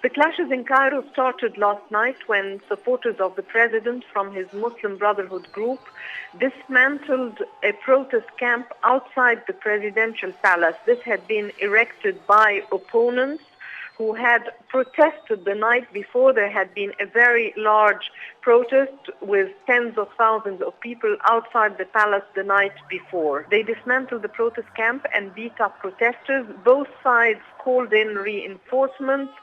The clashes in Cairo started last night when supporters of the president from his Muslim Brotherhood group dismantled a protest camp outside the presidential palace. This had been erected by opponents who had protested the night before. There had been a very large protest with tens of thousands of people outside the palace the night before. They dismantled the protest camp and beat up protesters. Both sides called in reinforcements,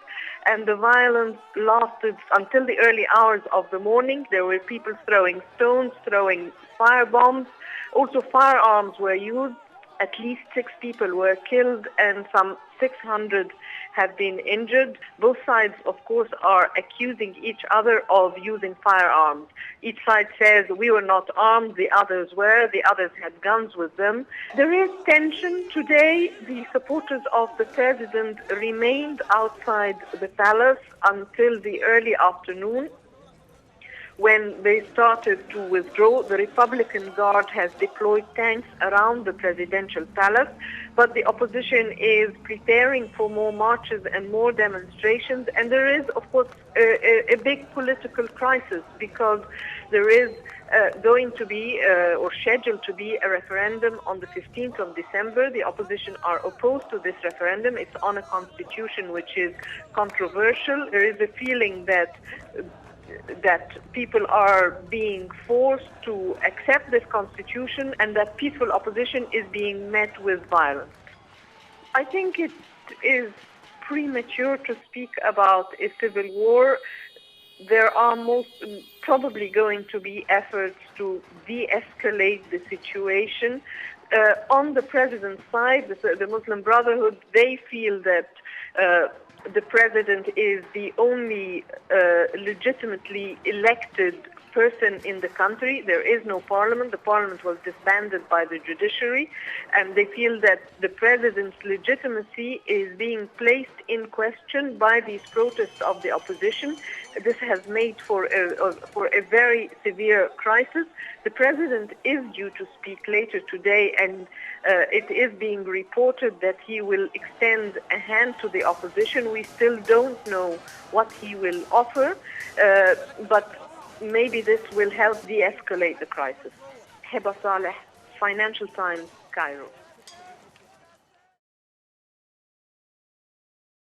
and the violence lasted until the early hours of the morning. There were people throwing stones, throwing firebombs. Also firearms were used. At least 6 people were killed and some 600 have been injured. Both sides, of course, are accusing each other of using firearms. Each side says, we were not armed, the others were, the others had guns with them. There is tension today. The supporters of the president remained outside the palace until the early afternoon. When they started to withdraw, the Republican Guard has deployed tanks around the presidential palace, but the opposition is preparing for more marches and more demonstrations. And there is, of course, a big political crisis because there is going to be or scheduled to be a referendum on the 15th of December. The opposition are opposed to this referendum. It's on a constitution which is controversial. There is a feeling that people are being forced to accept this constitution and that peaceful opposition is being met with violence. I think it is premature to speak about a civil war. There are most probably going to be efforts to de-escalate the situation. On the president's side, the Muslim Brotherhood, they feel that the president is the only legitimately elected person in the country. There is no parliament. The parliament was disbanded by the judiciary, and they feel that the president's legitimacy is being placed in question by these protests of the opposition. This has made for a very severe crisis. The president is due to speak later today, and it is being reported that he will extend a hand to the opposition. We still don't know what he will offer, but maybe this will help de-escalate the crisis. Heba Saleh, Financial Times, Cairo.